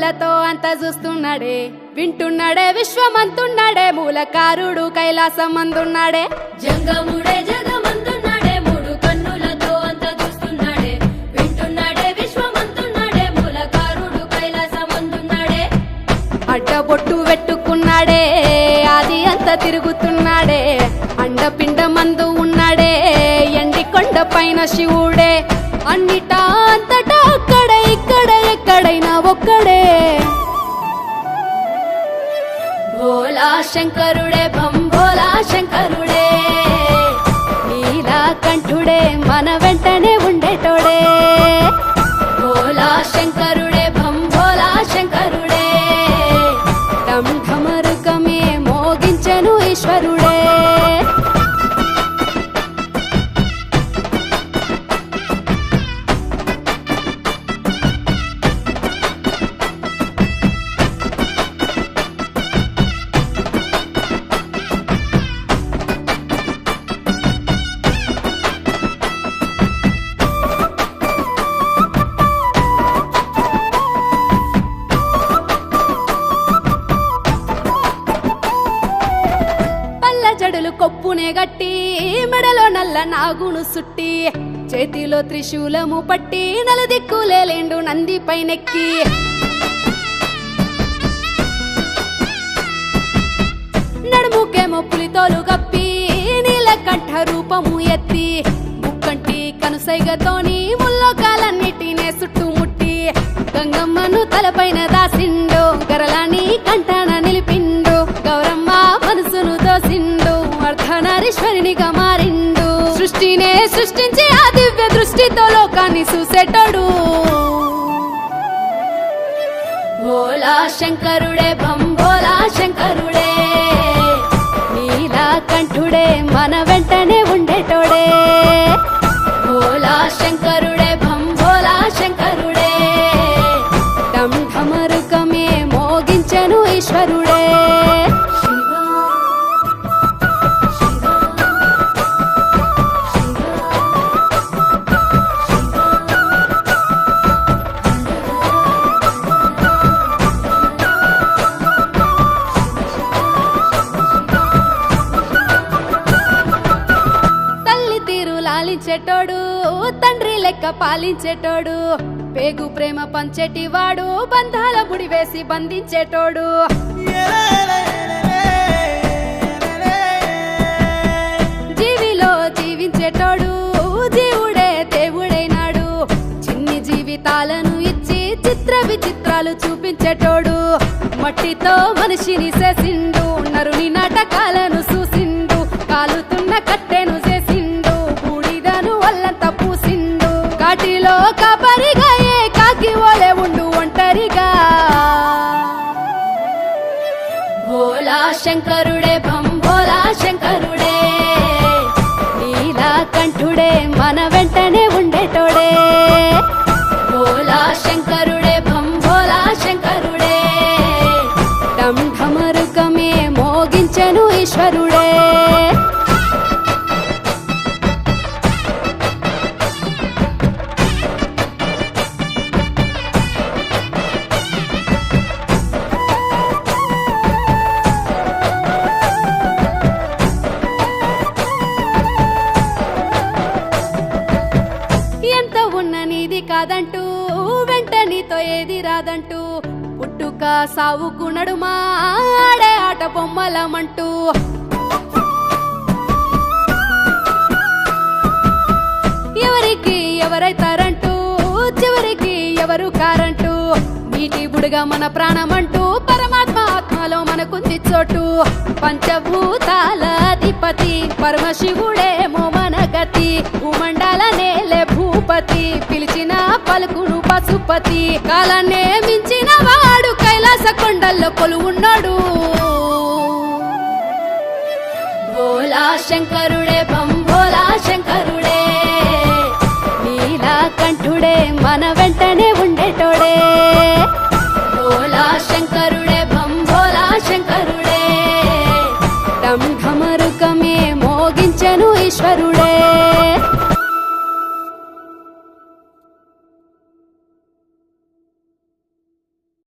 కన్నులతో అంత చూస్తున్నాడే, వింటున్నాడే విశ్వమంతున్నాడే, మూలకారుడు కైలాసమందున్నాడే. జంగముడే జగమంతున్నాడే, మూడు కన్నులతో అంత చూస్తున్నాడే, వింటున్నాడే విశ్వమంతున్నాడే, మూలకారుడు కైలాసమందున్నాడే. అడ్డబొట్టు పెట్టుకున్నాడే, ఆది అంత తిరుగుతున్నాడే, అండపిండ మందు ఉన్నాడే, ఎండి కొండ పైన శివుడే, అన్నిటా అంతటా అక్కడే ఇక్కడ ఎక్కడైనా ఒక్కడే. భోలా శంకరుడే భంభోలా శంకరుడే, నీలకంఠుడే మన వెంటనే ఉండేటోడే. భోలా శంకరుడే భంభోలా శంకరుడే, ఢం ఢమరుకమే మోగించెను ఈశ్వరుడే. జడులు కొప్పునే గట్టి, మెడలో నల్ల నాగును సుట్టి, చేతిలో త్రిశూలము పట్టి, నలుదిక్కులేండు నంది పైనెక్కి. నడుముకేమో పులితోలు గప్పి, నీలకంఠ రూపము ఎత్తి, ముక్కంటి కనుసైగతోని ముల్లోకాలన్నిటినే చుట్టుముట్టి, గంగమ్మను తలపైన దాసిండు, గరలాని కంఠాన నిలిపిండు, గౌరమ్మ మనసును దోసిండు, అర్ధనారీశ్వరునిగా మారిండు. సృష్టినే సృష్టించి ఆ దివ్య దృష్టితో లోకాన్ని చూసేటోడు. భోలా శంకరుడే భంభోలా శంకరుడే, నీలకంఠుడే మన వెంటనే ఉండేటోడే. భోలా శంకరుడే భంభోలా శంకరుడే, ఢం ఢమరుకమే మోగించెను ఈశ్వరుడే. తల్లి తీరు లాలించేటోడు, తండ్రి లెక్క పాలించేటోడు, పేగు ప్రేమ పంచేటివాడు, బంధాల బుడి వేసి బంధించేటోడు. జీవిలో జీవించేటోడు, జీవుడే దేవుడైనాడు, చిన్ని జీవితాలను ఇచ్చి చిత్ర విచిత్రాలు చూపించేటోడు. మట్టితో మనిషిని చేసిండు, నరుని నాటకాలను చూసిండు, కాలుతున్న కట్టెను చేసిండు, బూడిదను వల్లంతా పూసిండు, కాటిలో కాపరిగా ఏ కాకి ఓలే ఉండు ఒంటరిగా. భోలా శంకరుడే భంభోలా శంకరుడే, నీలకంఠుడే మన వెంటనే ఉండేటోడే. భోలా శంకరుడే భంభోలా శంకరుడే, ఢం ఢమరుకమే మోగించెను ఈశ్వరుడే. ఎంత ఉన్న నీది కాదంటూ, వెంట నీతో ఏది రాదంటూ, పుట్టుక సావుకు నడుమా ఆడే ఆట బొమ్మలమంటూ. ఎవరికి ఎవరైతారంటూ, చివరికి ఎవరు కారంటూ, నీటి బుడుగా మన ప్రాణమంటూ, పరమాత్మ ఆత్మలో మనకుంది చోటు. పంచభూతాల అధిపతి పరమశివుడేమో మన గతి, భూమండల నేలే భూపతి, పిలిచిన పలుకును పశుపతి, కాలాన్నే మించిన వాడు కైలాస కొండల్లో కొలువున్నాడు. భోలా శంకరుడే భంభోలా శంకరుడే, నీలకంఠుడే మన